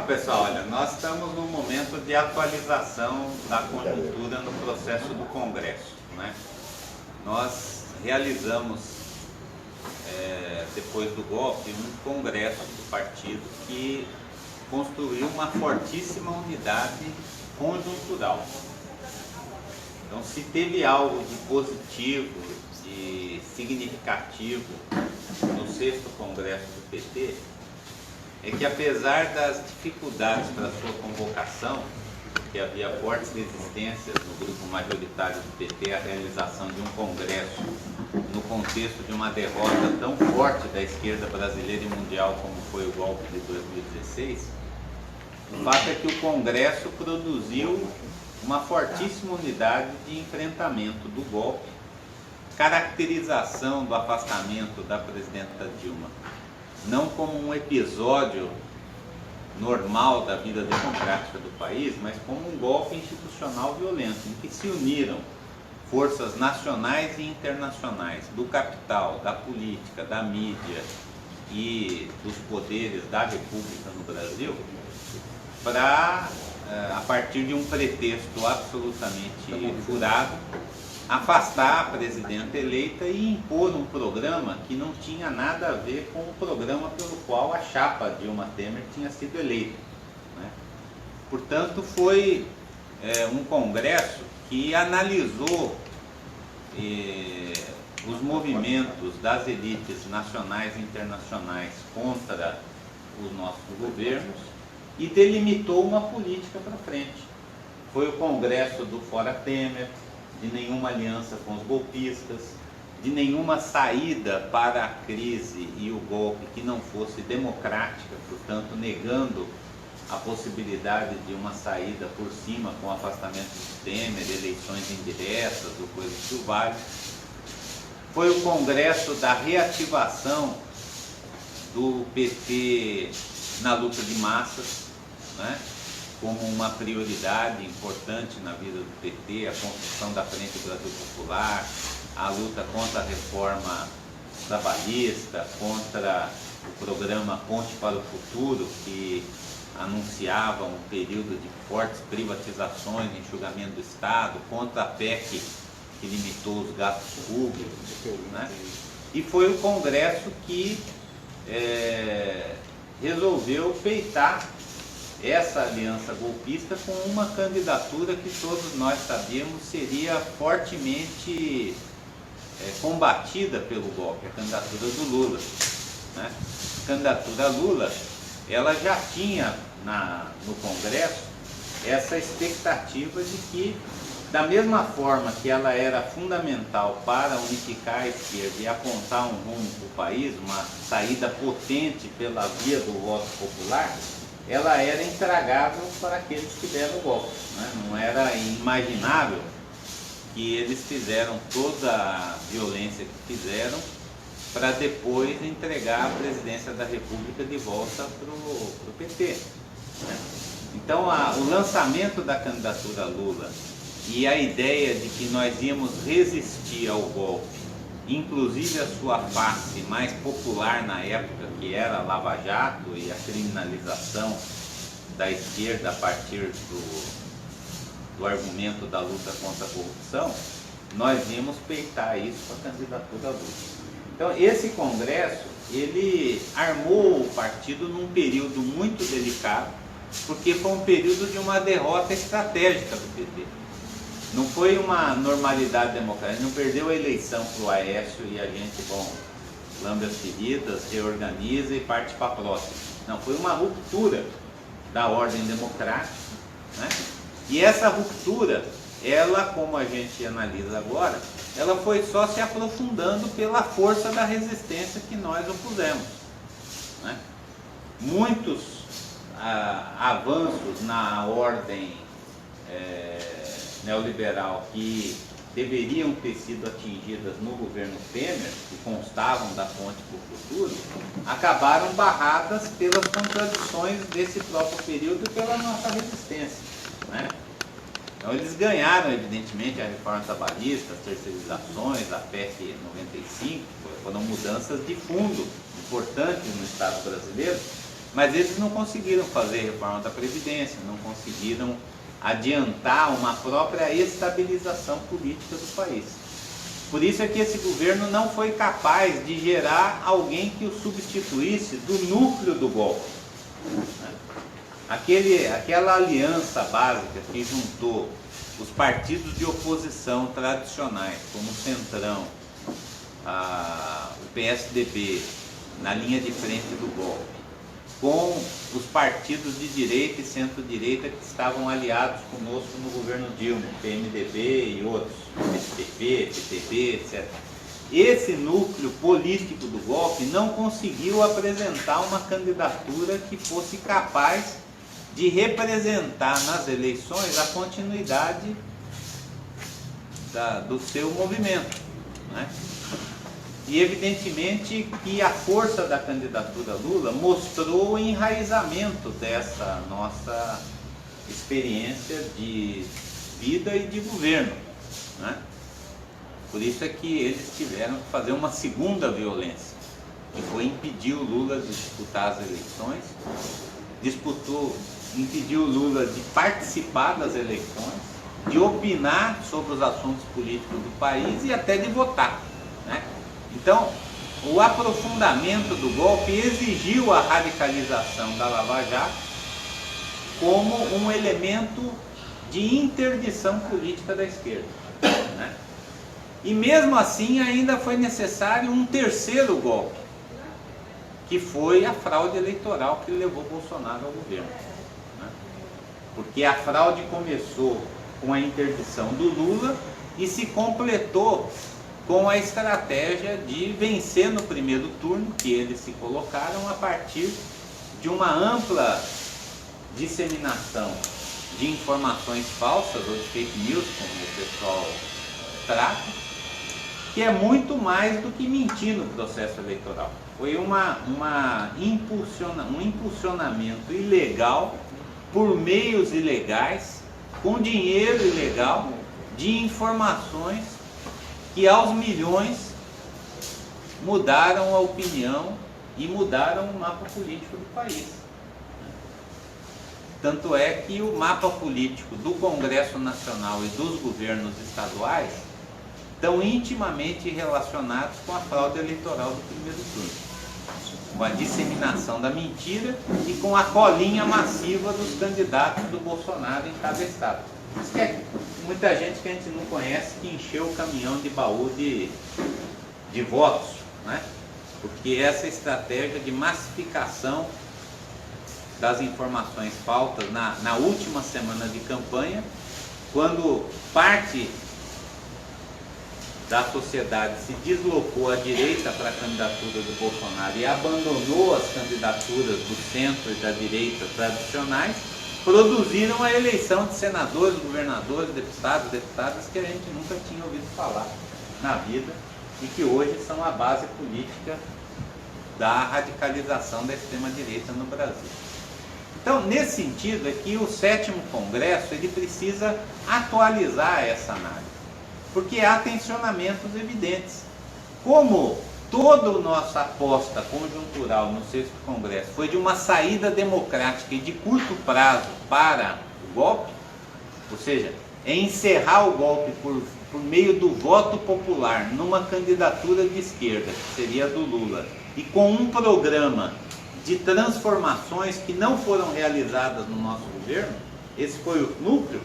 pessoal, olha, nós estamos num momento de atualização da conjuntura no processo do Congresso, né? Nós realizamos, depois do golpe, um congresso do partido que construiu uma fortíssima unidade conjuntural. Então, se teve algo de positivo, de significativo no 6º Congresso do PT, é que apesar das dificuldades para sua convocação, que havia fortes resistências no grupo majoritário do PT à realização de um congresso no contexto de uma derrota tão forte da esquerda brasileira e mundial como foi o golpe de 2016, o fato é que o congresso produziu uma fortíssima unidade de enfrentamento do golpe, caracterização do afastamento da presidenta Dilma não como um episódio normal da vida democrática do país, mas como um golpe institucional violento, em que se uniram forças nacionais e internacionais, do capital, da política, da mídia e dos poderes da República no Brasil, para, a partir de um pretexto absolutamente furado, afastar a presidenta eleita e impor um programa que não tinha nada a ver com o programa pelo qual a chapa Dilma Temer tinha sido eleita, né? Portanto, foi um congresso que analisou os movimentos das elites nacionais e internacionais contra os nossos governos e delimitou uma política para frente. Foi o congresso do Fora Temer, de nenhuma aliança com os golpistas, de nenhuma saída para a crise e o golpe que não fosse democrática, portanto negando a possibilidade de uma saída por cima com o afastamento de Temer, eleições indiretas ou coisas do vale. Foi o congresso da reativação do PT na luta de massas, né? Como uma prioridade importante na vida do PT, a construção da Frente Brasil Popular, a luta contra a reforma trabalhista, contra o programa Ponte para o Futuro, que anunciava um período de fortes privatizações, enxugamento do Estado, contra a PEC, que limitou os gastos públicos, né? E foi o Congresso que resolveu peitar essa aliança golpista com uma candidatura que todos nós sabíamos seria fortemente combatida pelo golpe, a candidatura do Lula, né? A candidatura Lula, ela já tinha no Congresso essa expectativa de que, da mesma forma que ela era fundamental para unificar a esquerda e apontar um rumo para o país, uma saída potente pela via do voto popular, ela era intragável para aqueles que deram o golpe, né? Não era imaginável que eles fizeram toda a violência que fizeram para depois entregar a presidência da República de volta para o PT, né? Então, o lançamento da candidatura Lula e a ideia de que nós íamos resistir ao golpe, inclusive a sua face mais popular na época, que era a Lava Jato e a criminalização da esquerda a partir do argumento da luta contra a corrupção, nós íamos peitar isso com a candidatura Lula. Então, esse congresso, ele armou o partido num período muito delicado, porque foi um período de uma derrota estratégica do PT. Não foi uma normalidade democrática, não perdeu a eleição para o Aécio e a gente, lambe as feridas, reorganiza e parte para a próxima. Não, foi uma ruptura da ordem democrática, né? E essa ruptura, ela, como a gente analisa agora, ela foi só se aprofundando pela força da resistência que nós opusemos, né? Muitos avanços na ordem neoliberal que deveriam ter sido atingidas no governo Temer, que constavam da Ponte para o Futuro, acabaram barradas pelas contradições desse próprio período e pela nossa resistência, né? Então eles ganharam, evidentemente, a reforma trabalhista, as terceirizações, a PEC 95, foram mudanças de fundo importantes no Estado brasileiro, Mas eles não conseguiram fazer reforma da Previdência, não conseguiram adiantar uma própria estabilização política do país. Por isso é que esse governo não foi capaz de gerar alguém que o substituísse do núcleo do golpe. Aquela aliança básica que juntou os partidos de oposição tradicionais, como o Centrão, o PSDB, na linha de frente do golpe, com os partidos de direita e centro-direita que estavam aliados conosco no governo Dilma, PMDB e outros, PSDB, PTB, etc. Esse núcleo político do golpe não conseguiu apresentar uma candidatura que fosse capaz de representar nas eleições a continuidade do seu movimento, né? E evidentemente que a força da candidatura Lula mostrou o enraizamento dessa nossa experiência de vida e de governo, né? Por isso é que eles tiveram que fazer uma segunda violência, que foi impedir o Lula de disputar as eleições, impediu o Lula de participar das eleições, de opinar sobre os assuntos políticos do país e até de votar, né? Então, o aprofundamento do golpe exigiu a radicalização da Lava Jato como um elemento de interdição política da esquerda, né? E mesmo assim ainda foi necessário um terceiro golpe, que foi a fraude eleitoral que levou Bolsonaro ao governo, né? Porque a fraude começou com a interdição do Lula e se completou com a estratégia de vencer no primeiro turno, que eles se colocaram a partir de uma ampla disseminação de informações falsas, ou de fake news, como o pessoal trata, que é muito mais do que mentir no processo eleitoral. Foi um impulsionamento ilegal, por meios ilegais, com dinheiro ilegal, de informações que aos milhões mudaram a opinião e mudaram o mapa político do país. Tanto é que o mapa político do Congresso Nacional e dos governos estaduais estão intimamente relacionados com a fraude eleitoral do primeiro turno, com a disseminação da mentira e com a colinha massiva dos candidatos do Bolsonaro em cada estado. Isso que é muita gente que a gente não conhece que encheu o caminhão de baú de votos, né? Porque essa estratégia de massificação das informações falsas na última semana de campanha, quando parte da sociedade se deslocou à direita para a candidatura do Bolsonaro e abandonou as candidaturas do centro e da direita tradicionais, produziram a eleição de senadores, governadores, deputadas que a gente nunca tinha ouvido falar na vida e que hoje são a base política da radicalização da extrema-direita no Brasil. Então, nesse sentido, é que o 7º Congresso ele precisa atualizar essa análise, porque há tensionamentos evidentes. Como toda a nossa aposta conjuntural no 6º Congresso foi de uma saída democrática e de curto prazo para o golpe, ou seja, é encerrar o golpe por meio do voto popular numa candidatura de esquerda, que seria a do Lula, e com um programa de transformações que não foram realizadas no nosso governo, esse foi o núcleo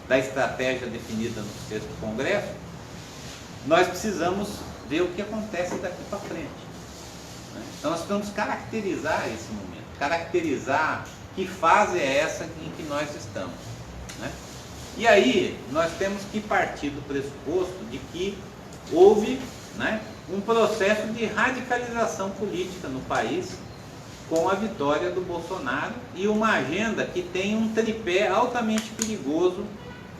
da estratégia definida no 6º Congresso, nós precisamos ver o que acontece daqui para frente, né? Então nós precisamos caracterizar esse momento, caracterizar que fase é essa em que nós estamos, né? E aí nós temos que partir do pressuposto de que houve, né, um processo de radicalização política no país com a vitória do Bolsonaro e uma agenda que tem um tripé altamente perigoso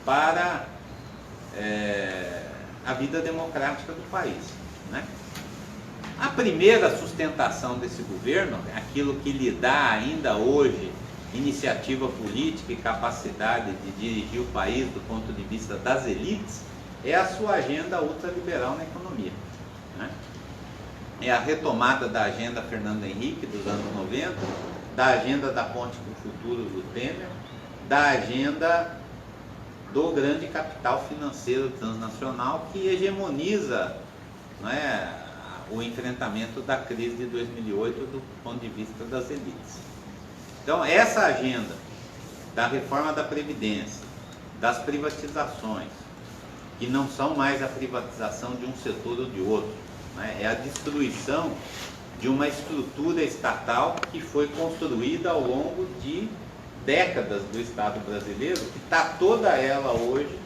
para a vida democrática do país, né? A primeira sustentação desse governo, aquilo que lhe dá ainda hoje iniciativa política e capacidade de dirigir o país do ponto de vista das elites, é a sua agenda ultraliberal na economia, né? É a retomada da agenda Fernando Henrique dos anos 90, da agenda da ponte para o futuro do Temer, da agenda do grande capital financeiro transnacional que hegemoniza, né, o enfrentamento da crise de 2008 do ponto de vista das elites. Então, essa agenda da reforma da Previdência, das privatizações, que não são mais a privatização de um setor ou de outro, né, é a destruição de uma estrutura estatal que foi construída ao longo de décadas do Estado brasileiro, que está toda ela hoje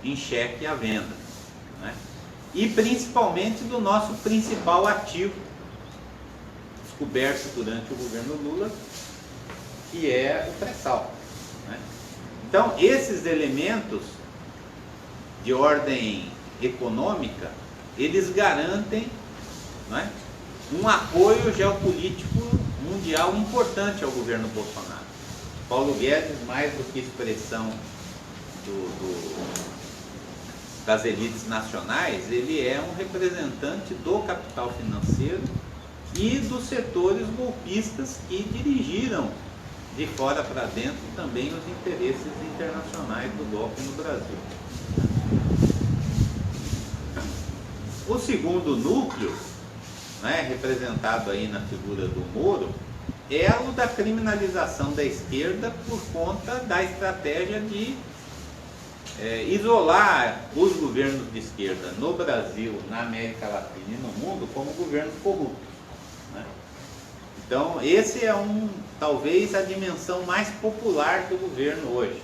em xeque à venda, né? E principalmente do nosso principal ativo, descoberto durante o governo Lula, que é o pré-sal, né? Então, esses elementos de ordem econômica, eles garantem, né, um apoio geopolítico mundial importante ao governo Bolsonaro. Paulo Guedes, mais do que expressão das elites nacionais, ele é um representante do capital financeiro e dos setores golpistas que dirigiram de fora para dentro também os interesses internacionais do golpe no Brasil. O segundo núcleo, né, representado aí na figura do Moro, é o da criminalização da esquerda por conta da estratégia de isolar os governos de esquerda no Brasil, na América Latina e no mundo como governos corruptos, né? Então, esse é talvez a dimensão mais popular do governo hoje.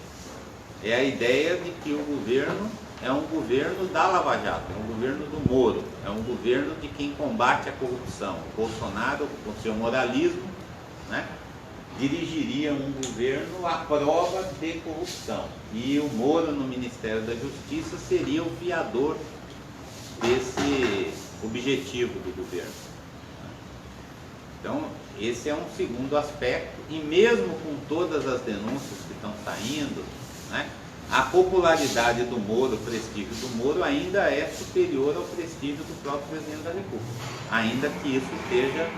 É a ideia de que o governo é um governo da Lava Jato, é um governo do Moro, é um governo de quem combate a corrupção. O Bolsonaro, com seu moralismo, né, dirigiria um governo à prova de corrupção. E o Moro, no Ministério da Justiça, seria o fiador desse objetivo do governo. Então, esse é um segundo aspecto, e mesmo com todas as denúncias que estão saindo, né, a popularidade do Moro, o prestígio do Moro ainda é superior ao prestígio do próprio presidente da República, ainda que isso esteja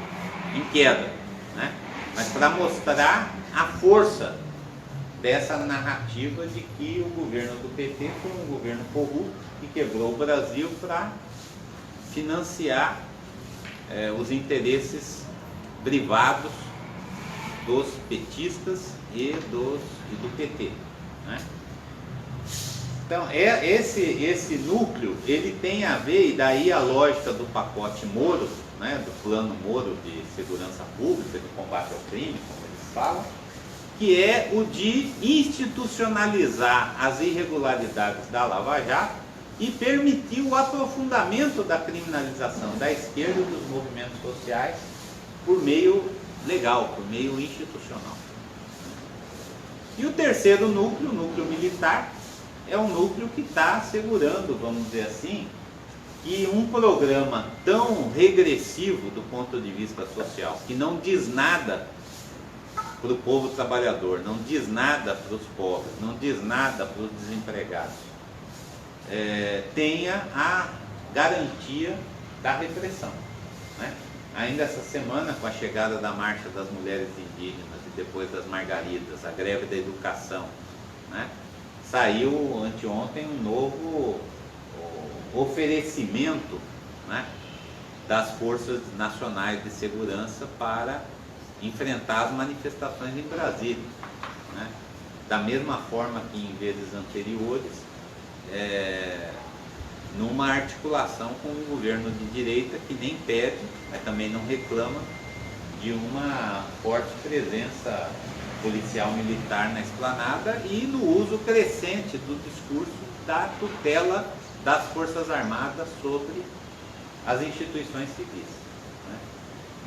em queda, né? Mas para mostrar a força dessa narrativa de que o governo do PT foi um governo corrupto que quebrou o Brasil para financiar os interesses privados dos petistas e do PT, né? Então, esse núcleo, ele tem a ver, e daí a lógica do pacote Moro, né, do plano Moro de segurança pública, de combate ao crime, como eles falam, que é o de institucionalizar as irregularidades da Lava Jato e permitir o aprofundamento da criminalização da esquerda e dos movimentos sociais por meio legal, por meio institucional. E o terceiro núcleo, o núcleo militar, é um núcleo que está assegurando, vamos dizer assim, que um programa tão regressivo do ponto de vista social, que não diz nada para o povo trabalhador, não diz nada para os pobres, não diz nada para os desempregados, tenha a garantia da repressão, né? Ainda essa semana, com a chegada da Marcha das Mulheres Indígenas e depois das Margaridas, a greve da educação, né, saiu anteontem um novo oferecimento, né, das forças nacionais de segurança para enfrentar as manifestações em Brasília, né? Da mesma forma que em vezes anteriores, numa articulação com o governo de direita, que nem pede, mas também não reclama de uma forte presença policial militar na esplanada e no uso crescente do discurso da tutela das Forças Armadas sobre as instituições civis, né?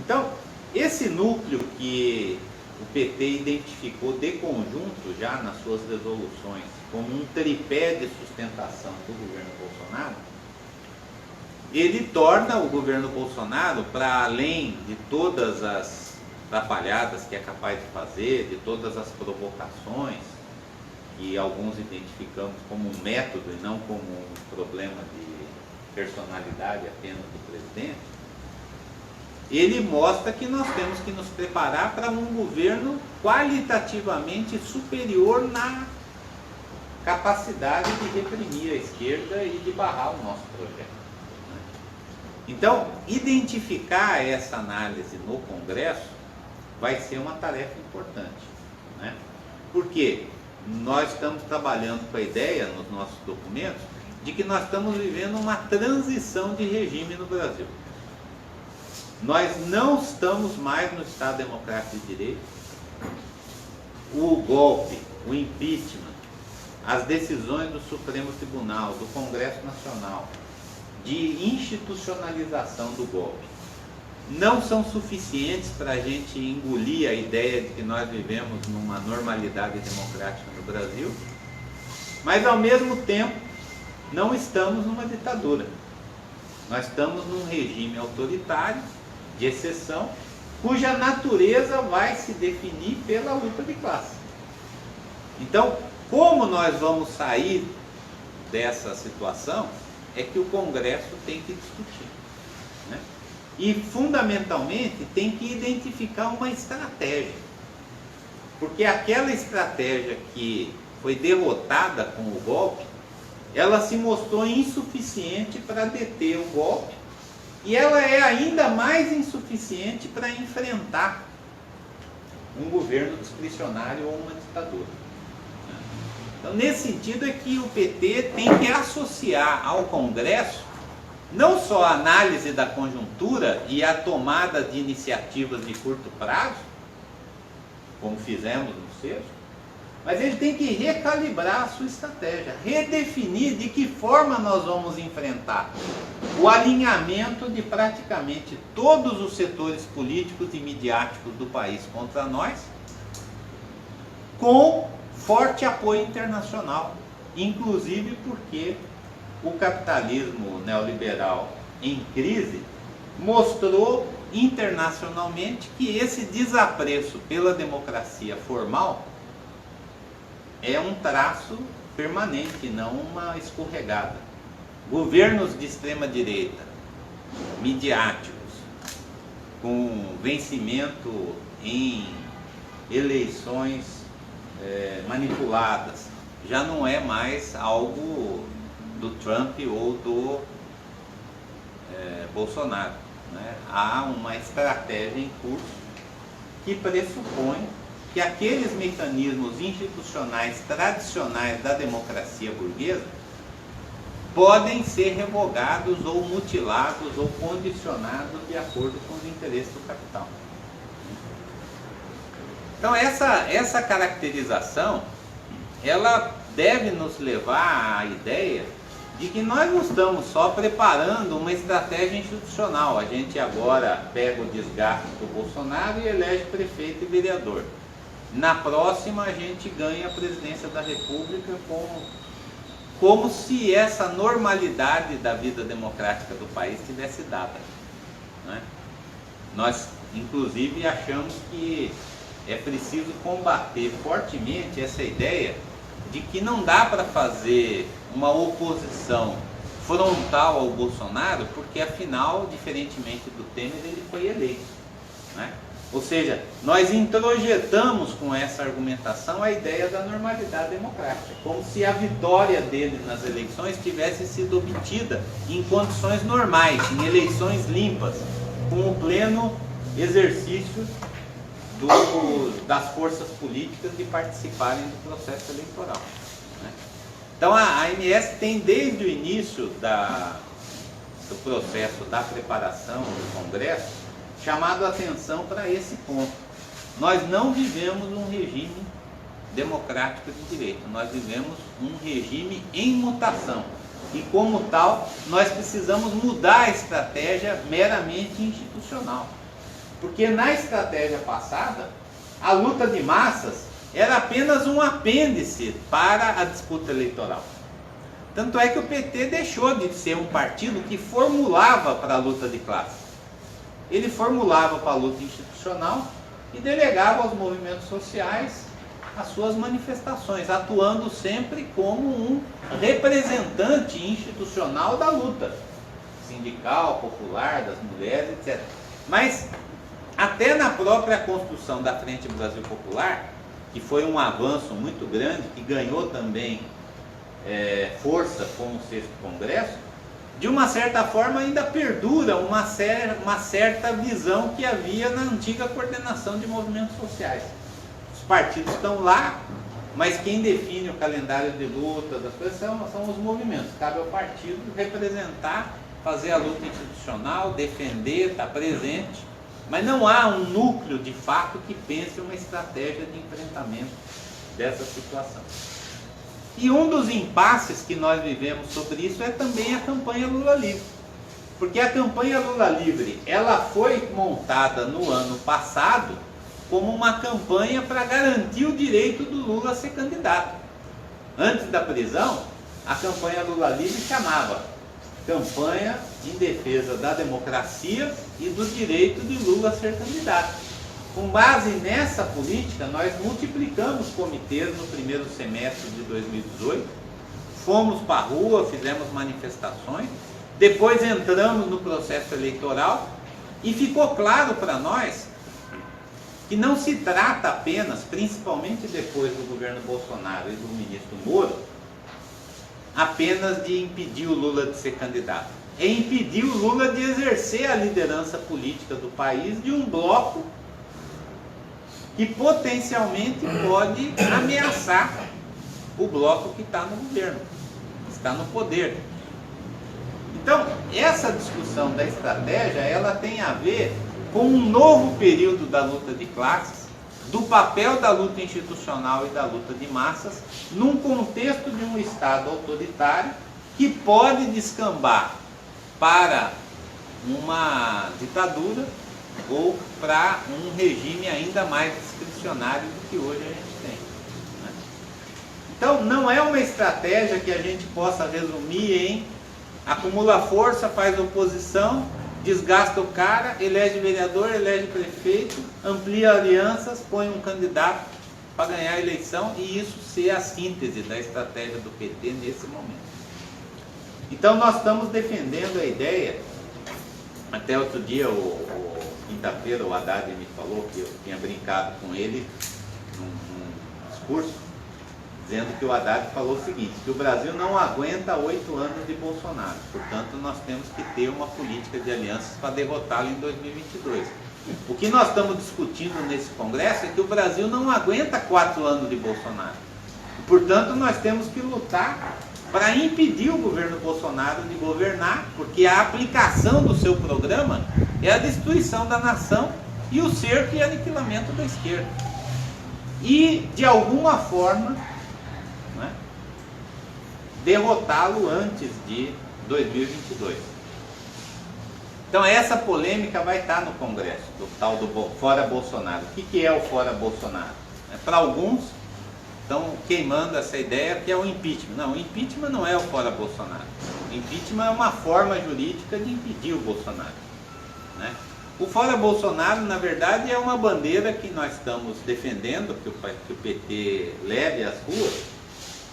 Então, esse núcleo que o PT identificou de conjunto já nas suas resoluções como um tripé de sustentação do governo Bolsonaro, ele torna o governo Bolsonaro, para além de todas as atrapalhadas que é capaz de fazer, de todas as provocações que alguns identificamos como um método e não como um problema de personalidade apenas do presidente, ele mostra que nós temos que nos preparar para um governo qualitativamente superior na capacidade de reprimir a esquerda e de barrar o nosso projeto. Então, identificar essa análise no Congresso vai ser uma tarefa importante, né? Porque nós estamos trabalhando com a ideia, nos nossos documentos, de que nós estamos vivendo uma transição de regime no Brasil. Nós não estamos mais no Estado Democrático de Direito. O golpe, o impeachment, as decisões do Supremo Tribunal, do Congresso Nacional, de institucionalização do golpe, não são suficientes para a gente engolir a ideia de que nós vivemos numa normalidade democrática no Brasil, mas ao mesmo tempo não estamos numa ditadura. Nós estamos num regime autoritário, de exceção, cuja natureza vai se definir pela luta de classe. Então, como nós vamos sair dessa situação, é que o Congresso tem que discutir, né? E, fundamentalmente, tem que identificar uma estratégia. Porque aquela estratégia que foi derrotada com o golpe, ela se mostrou insuficiente para deter o golpe, e ela é ainda mais insuficiente para enfrentar um governo discricionário ou uma ditadura. Então, nesse sentido é que o PT tem que associar ao Congresso não só a análise da conjuntura e a tomada de iniciativas de curto prazo, como fizemos no sexto, mas ele tem que recalibrar a sua estratégia, redefinir de que forma nós vamos enfrentar o alinhamento de praticamente todos os setores políticos e midiáticos do país contra nós, com forte apoio internacional, inclusive porque o capitalismo neoliberal em crise mostrou internacionalmente que esse desapreço pela democracia formal é um traço permanente, não uma escorregada. Governos de extrema direita, midiáticos, com vencimento em eleições manipuladas, já não é mais algo do Trump ou do Bolsonaro, né? Há uma estratégia em curso que pressupõe que aqueles mecanismos institucionais tradicionais da democracia burguesa podem ser revogados ou mutilados ou condicionados de acordo com os interesses do capital. Então essa caracterização, ela deve nos levar à ideia de que nós não estamos só preparando uma estratégia institucional. A gente agora pega o desgaste do Bolsonaro e elege prefeito e vereador. Na próxima a gente ganha a presidência da República como se essa normalidade da vida democrática do país tivesse dada, né? Nós, inclusive, achamos que é preciso combater fortemente essa ideia de que não dá para fazer uma oposição frontal ao Bolsonaro, porque afinal, diferentemente do Temer, ele foi eleito, né? Ou seja, nós introjetamos com essa argumentação a ideia da normalidade democrática, como se a vitória dele nas eleições tivesse sido obtida em condições normais, em eleições limpas, com o pleno exercício das forças políticas de participarem do processo eleitoral, né? Então a AMS tem desde o início do processo da preparação do Congresso chamado a atenção para esse ponto. Nós não vivemos um regime democrático de direito, nós vivemos um regime em mutação. E como tal, nós precisamos mudar a estratégia meramente institucional. Porque na estratégia passada, a luta de massas era apenas um apêndice para a disputa eleitoral. Tanto é que o PT deixou de ser um partido que formulava para a luta de classe. Ele formulava para a luta institucional e delegava aos movimentos sociais as suas manifestações, atuando sempre como um representante institucional da luta sindical, popular, das mulheres, etc. Mas até na própria construção da Frente Brasil Popular, que foi um avanço muito grande, que ganhou também força com o 6º Congresso, de uma certa forma ainda perdura uma certa visão que havia na antiga coordenação de movimentos sociais. Os partidos estão lá, mas quem define o calendário de luta das coisas são os movimentos. Cabe ao partido representar, fazer a luta institucional, defender, estar presente, mas não há um núcleo de fato que pense uma estratégia de enfrentamento dessa situação. E um dos impasses que nós vivemos sobre isso é também a campanha Lula Livre. Porque a campanha Lula Livre, ela foi montada no ano passado como uma campanha para garantir o direito do Lula a ser candidato. Antes da prisão, a campanha Lula Livre chamava Campanha em Defesa da Democracia e do Direito de Lula a ser candidato. Com base nessa política, nós multiplicamos comitês no primeiro semestre de 2018, fomos para a rua, fizemos manifestações, depois entramos no processo eleitoral e ficou claro para nós que não se trata apenas, principalmente depois do governo Bolsonaro e do ministro Moro, apenas de impedir o Lula de ser candidato. É impedir o Lula de exercer a liderança política do país de um bloco que potencialmente pode ameaçar o bloco que está no governo, que está no poder. Então, essa discussão da estratégia, ela tem a ver com um novo período da luta de classes, do papel da luta institucional e da luta de massas, num contexto de um Estado autoritário que pode descambar para uma ditadura ou para um regime ainda mais discricionário do que hoje a gente tem. Né? Então, não é uma estratégia que a gente possa resumir em acumula força, faz oposição, desgasta o cara, elege vereador, elege prefeito, amplia alianças, põe um candidato para ganhar a eleição e isso ser a síntese da estratégia do PT nesse momento. Então, nós estamos defendendo a ideia, até outro dia quinta-feira o Haddad me falou que eu tinha brincado com ele num discurso, dizendo que o Haddad falou o seguinte, que o Brasil não aguenta 8 anos de Bolsonaro, portanto nós temos que ter uma política de alianças para derrotá-lo em 2022. O que nós estamos discutindo nesse Congresso é que o Brasil não aguenta 4 anos de Bolsonaro, portanto nós temos que lutar para impedir o governo Bolsonaro de governar, porque a aplicação do seu programa é a destruição da nação e o cerco e aniquilamento da esquerda. E, de alguma forma, né, derrotá-lo antes de 2022. Então, essa polêmica vai estar no Congresso, do tal do Fora Bolsonaro. O que é o Fora Bolsonaro? Para alguns, estão queimando essa ideia que é o impeachment. Não, o impeachment não é o Fora Bolsonaro. O impeachment é uma forma jurídica de impedir o Bolsonaro. Né? O Fora Bolsonaro, na verdade, é uma bandeira que nós estamos defendendo, que o PT leve às ruas,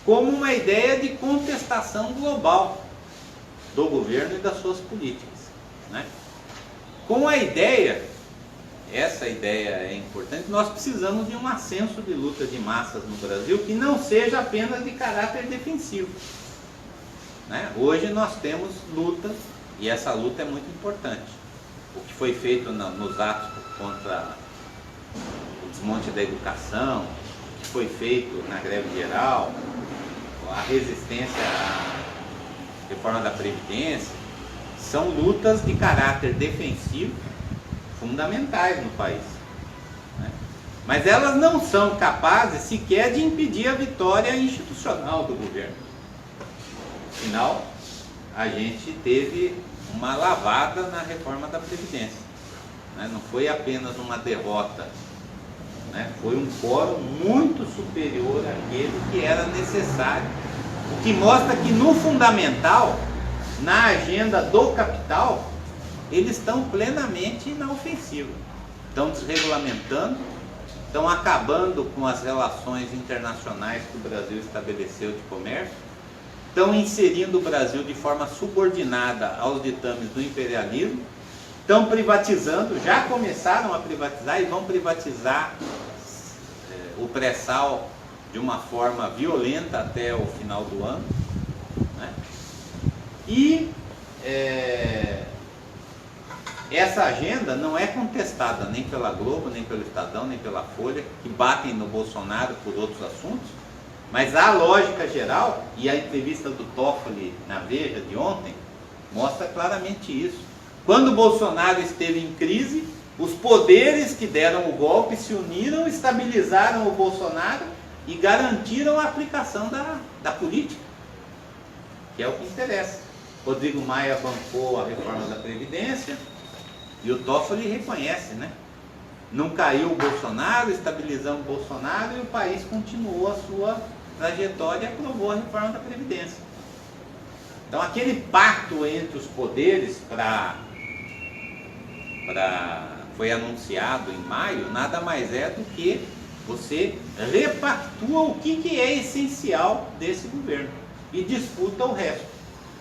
como uma ideia de contestação global do governo e das suas políticas. Né? Com a ideia, essa ideia é importante, nós precisamos de um ascenso de luta de massas no Brasil que não seja apenas de caráter defensivo. Né? Hoje nós temos luta, e essa luta é muito importante. O que foi feito nos atos contra o desmonte da educação, o que foi feito na greve geral, a resistência à reforma da Previdência, são lutas de caráter defensivo fundamentais no país. Né? Mas elas não são capazes sequer de impedir a vitória institucional do governo. Afinal, a gente teve uma lavada na reforma da Previdência. Né? Não foi apenas uma derrota, né? Foi um quórum muito superior àquele que era necessário. O que mostra que no fundamental, na agenda do capital, eles estão plenamente na ofensiva. Estão desregulamentando, estão acabando com as relações internacionais que o Brasil estabeleceu de comércio, estão inserindo o Brasil de forma subordinada aos ditames do imperialismo, Estão privatizando, já começaram a privatizar e vão privatizar o pré-sal de uma forma violenta até o final do ano, né? E essa agenda não é contestada nem pela Globo, nem pelo Estadão, nem pela Folha, que batem no Bolsonaro por outros assuntos, mas a lógica geral, e a entrevista do Toffoli na Veja de ontem, mostra claramente isso. Quando o Bolsonaro esteve em crise, os poderes que deram o golpe se uniram, estabilizaram o Bolsonaro e garantiram a aplicação da política, que é o que interessa. Rodrigo Maia bancou a reforma da Previdência e o Toffoli reconhece, né? Não caiu o Bolsonaro, estabilizamos o Bolsonaro e o país continuou a sua trajetória e aprovou a reforma da Previdência. Então aquele pacto entre os poderes foi anunciado em maio, nada mais é do que você repactua o que é essencial desse governo e disputa o resto.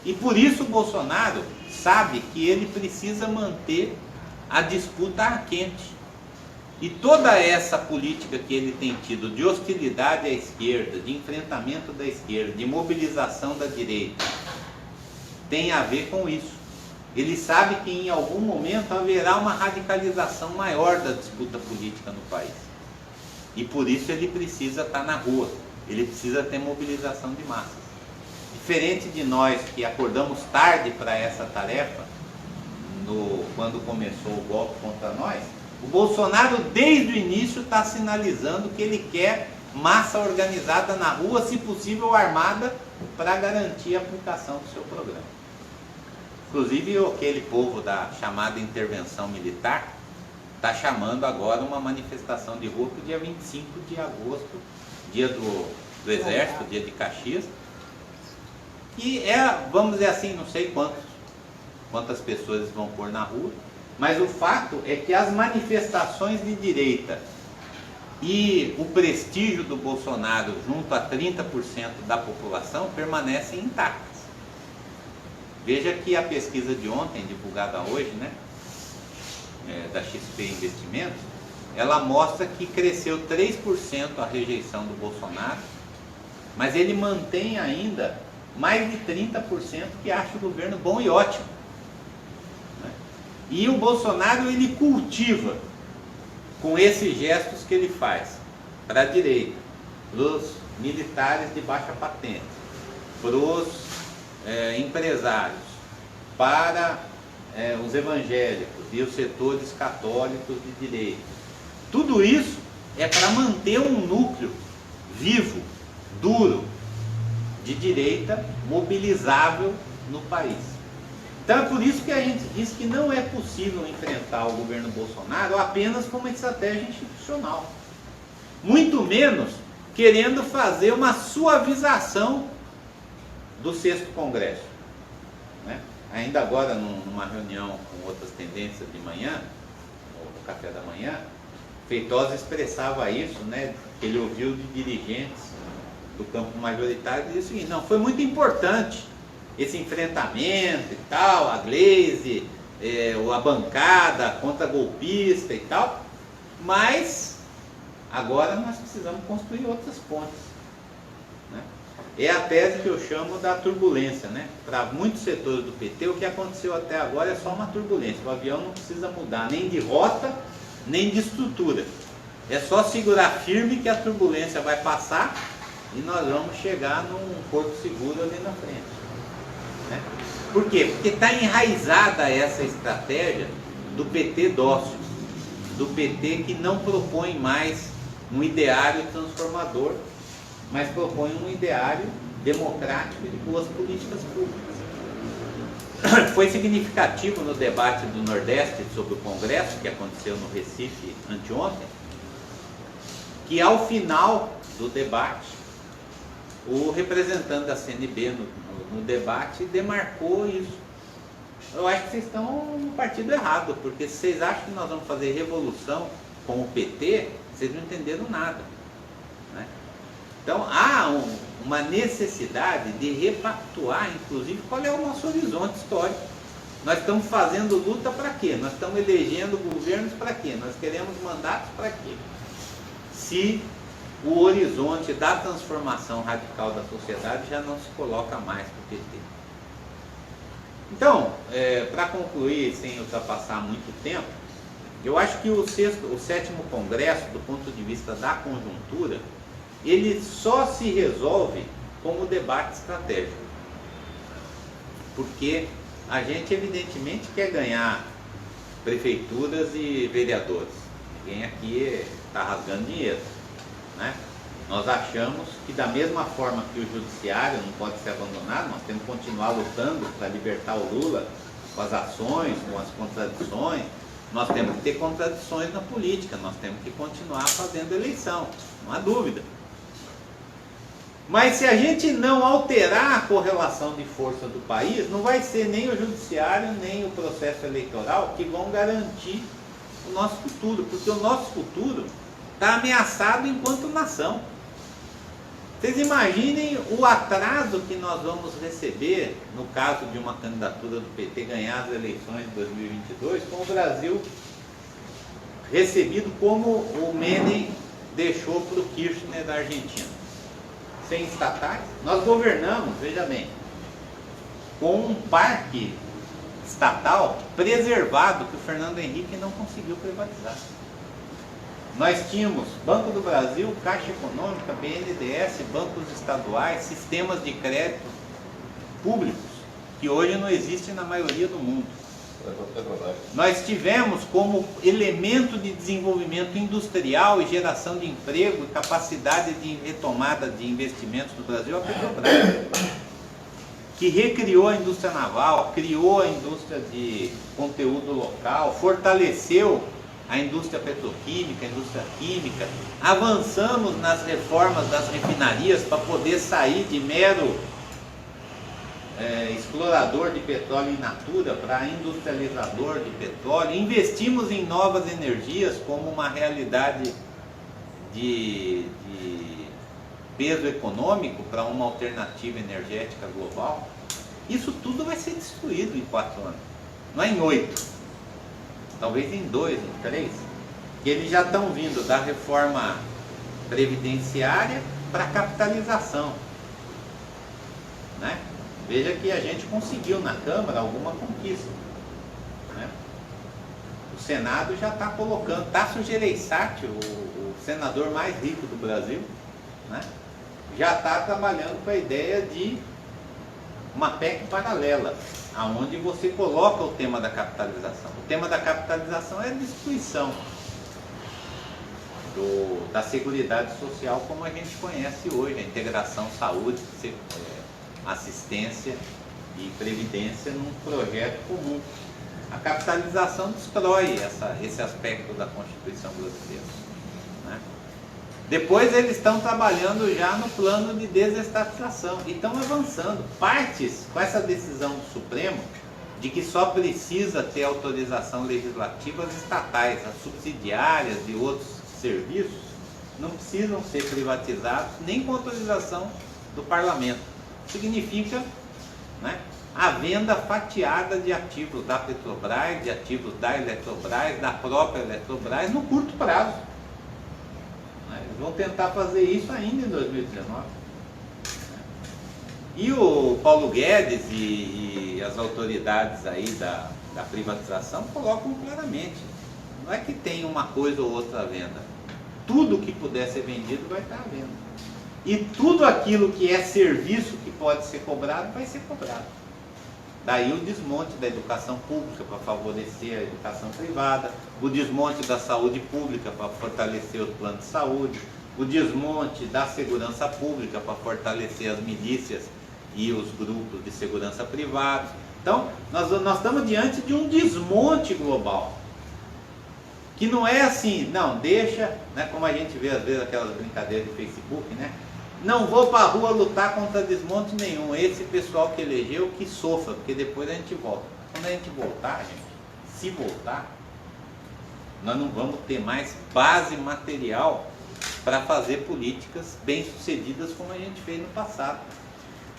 E por isso o Bolsonaro sabe que ele precisa manter a disputa ar quente. E toda essa política que ele tem tido de hostilidade à esquerda, de enfrentamento da esquerda, de mobilização da direita, tem a ver com isso. Ele sabe que em algum momento haverá uma radicalização maior da disputa política no país. E por isso ele precisa estar na rua, ele precisa ter mobilização de massas. Diferente de nós que acordamos tarde para essa tarefa, quando começou o golpe contra nós, o Bolsonaro desde o início está sinalizando que ele quer massa organizada na rua, se possível armada, para garantir a aplicação do seu programa. Inclusive aquele povo da chamada intervenção militar está chamando agora uma manifestação de rua para o dia 25 de agosto, dia do Exército, dia de Caxias. E vamos dizer assim, não sei quantas pessoas vão pôr na rua, mas o fato é que as manifestações de direita e o prestígio do Bolsonaro junto a 30% da população permanecem intactas. Veja que a pesquisa de ontem, divulgada hoje, né, da XP Investimentos, ela mostra que cresceu 3% a rejeição do Bolsonaro, mas ele mantém ainda mais de 30% que acha o governo bom e ótimo. Né? E o Bolsonaro, ele cultiva com esses gestos que ele faz para a direita, para os militares de baixa patente, para os empresários, para os evangélicos e os setores católicos de direita. Tudo isso é para manter um núcleo vivo, duro, de direita, mobilizável no país. Então é por isso que a gente diz que não é possível enfrentar o governo Bolsonaro apenas com uma estratégia institucional. Muito menos querendo fazer uma suavização do 6º Congresso. Né? Ainda agora, numa reunião com outras tendências de manhã, no café da manhã, Feitosa expressava isso, né? Ele ouviu de dirigentes do campo majoritário e disse o seguinte: não, foi muito importante esse enfrentamento e tal, a Gleisi, a bancada contra golpista e tal, mas agora nós precisamos construir outras pontes. Né? É a tese que eu chamo da turbulência, né? Para muitos setores do PT, o que aconteceu até agora é só uma turbulência. O avião não precisa mudar nem de rota, nem de estrutura. É só segurar firme que a turbulência vai passar e nós vamos chegar num porto seguro ali na frente. Né? Por quê? Porque está enraizada essa estratégia do PT dócil, do PT que não propõe mais um ideário transformador, mas propõe um ideário democrático e de boas políticas públicas. Foi significativo no debate do Nordeste sobre o Congresso, que aconteceu no Recife anteontem, que ao final do debate, o representante da CNB no debate demarcou isso. Eu acho que vocês estão no partido errado, porque se vocês acham que nós vamos fazer revolução com o PT, vocês não entenderam nada. Né? Então há uma necessidade de repactuar, inclusive, qual é o nosso horizonte histórico. Nós estamos fazendo luta para quê? Nós estamos elegendo governos para quê? Nós queremos mandatos para quê? Se o horizonte da transformação radical da sociedade já não se coloca mais para o PT. Então, para concluir, sem ultrapassar muito tempo, eu acho que o 7º Congresso, do ponto de vista da conjuntura, ele só se resolve como debate estratégico. Porque a gente, evidentemente, quer ganhar prefeituras e vereadores. Ninguém aqui está rasgando dinheiro, né? Nós achamos que, da mesma forma que o judiciário não pode ser abandonado, nós temos que continuar lutando para libertar o Lula com as ações, com as contradições. Nós temos que ter contradições na política, nós temos que continuar fazendo eleição, não há dúvida. Mas se a gente não alterar a correlação de força do país, não vai ser nem o judiciário, nem o processo eleitoral que vão garantir o nosso futuro, porque o nosso futuro está ameaçado enquanto nação. Vocês imaginem o atraso que nós vamos receber no caso de uma candidatura do PT ganhar as eleições de 2022, com o Brasil recebido como o Menem deixou para o Kirchner da Argentina. Sem estatais, nós governamos, veja bem, com um parque estatal preservado que o Fernando Henrique não conseguiu privatizar. Nós tínhamos Banco do Brasil, Caixa Econômica, BNDES, bancos estaduais, sistemas de crédito públicos, que hoje não existem na maioria do mundo. Nós tivemos como elemento de desenvolvimento industrial e geração de emprego e capacidade de retomada de investimentos no Brasil a Petrobras, que recriou a indústria naval, criou a indústria de conteúdo local, fortaleceu a indústria petroquímica, a indústria química. Avançamos nas reformas das refinarias para poder sair de mero explorador de petróleo in natura para industrializador de petróleo. Investimos em novas energias como uma realidade de peso econômico para uma alternativa energética global. Isso tudo vai ser destruído em 4 anos, não é em 8, talvez em 2, em 3, que eles já estão vindo da reforma previdenciária para a capitalização, né? Veja que a gente conseguiu na Câmara alguma conquista, né? O Senado já está colocando, Tasso Gereissati, o senador mais rico do Brasil, né? Já está trabalhando com a ideia de uma PEC paralela, aonde você coloca o tema da capitalização. O tema da capitalização é a destruição da Seguridade Social como a gente conhece hoje, a integração saúde, assistência e previdência num projeto comum. A capitalização destrói esse aspecto da Constituição brasileira, né? Depois eles estão trabalhando já no plano de desestatização e estão avançando. Partes com essa decisão do Supremo de que só precisa ter autorização legislativa as estatais, as subsidiárias e outros serviços não precisam ser privatizados nem com autorização do parlamento. Significa, né, a venda fatiada de ativos da Petrobras, de ativos da Eletrobras, da própria Eletrobras no curto prazo. Eles vão tentar fazer isso ainda em 2019. E o Paulo Guedes e as autoridades aí da privatização colocam claramente. Não é que tem uma coisa ou outra à venda. Tudo que puder ser vendido vai estar à venda. E tudo aquilo que é serviço que pode ser cobrado, vai ser cobrado. Daí o desmonte da educação pública para favorecer a educação privada, o desmonte da saúde pública para fortalecer os planos de saúde, o desmonte da segurança pública para fortalecer as milícias e os grupos de segurança privados. Então, nós estamos diante de um desmonte global. Que não é assim, não, deixa, né, como a gente vê às vezes aquelas brincadeiras de Facebook, né? Não vou para a rua lutar contra desmonte nenhum. Esse pessoal que elegeu que sofra, porque depois a gente volta. Quando a gente voltar, gente, se voltar, nós não vamos ter mais base material para fazer políticas bem-sucedidas como a gente fez no passado.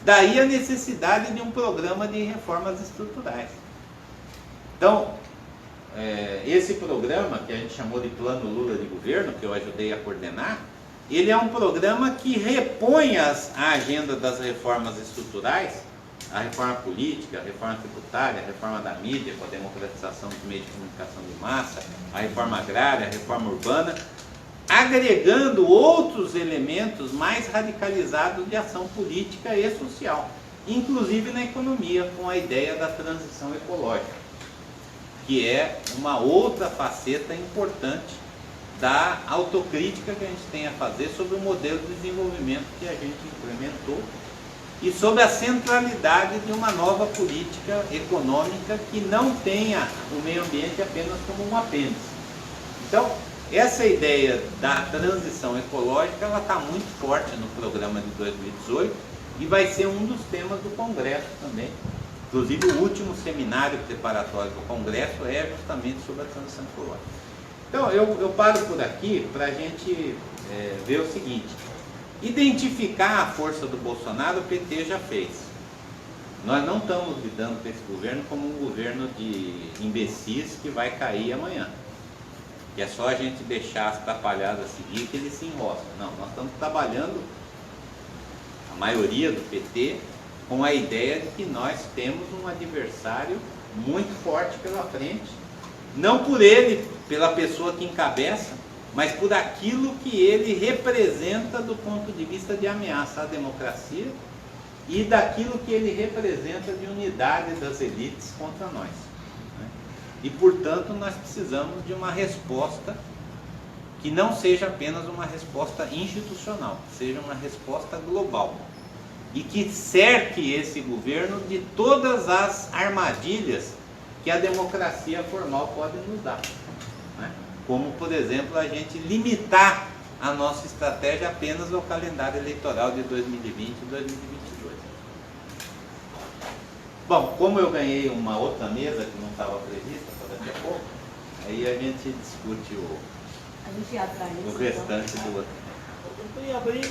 Daí a necessidade de um programa de reformas estruturais. Então, esse programa, que a gente chamou de Plano Lula de Governo, que eu ajudei a coordenar, ele é um programa que repõe a agenda das reformas estruturais, a reforma política, a reforma tributária, a reforma da mídia, com a democratização dos meios de comunicação de massa, a reforma agrária, a reforma urbana, agregando outros elementos mais radicalizados de ação política e social, inclusive na economia, com a ideia da transição ecológica, que é uma outra faceta importante da autocrítica que a gente tem a fazer sobre o modelo de desenvolvimento que a gente implementou e sobre a centralidade de uma nova política econômica que não tenha o meio ambiente apenas como um apêndice. Então, essa ideia da transição ecológica, ela está muito forte no programa de 2018 e vai ser um dos temas do Congresso também. Inclusive, o último seminário preparatório do Congresso é justamente sobre a transição ecológica. Então, eu paro por aqui para a gente ver o seguinte: identificar a força do Bolsonaro, o PT já fez. Nós não estamos lidando com esse governo como um governo de imbecis que vai cair amanhã. Que é só a gente deixar as atrapalhadas seguir que ele se enrosca. Não, nós estamos trabalhando, a maioria do PT, com a ideia de que nós temos um adversário muito forte pela frente. Não por ele, pela pessoa que encabeça, mas por aquilo que ele representa do ponto de vista de ameaça à democracia e daquilo que ele representa de unidade das elites contra nós. E, portanto, nós precisamos de uma resposta que não seja apenas uma resposta institucional, que seja uma resposta global. E que cerque esse governo de todas as armadilhas que a democracia formal pode nos dar. Como, por exemplo, a gente limitar a nossa estratégia apenas ao calendário eleitoral de 2020 e 2022. Bom, como eu ganhei uma outra mesa que não estava prevista para daqui a pouco, aí a gente discute o restante do outro. Eu ia abrir.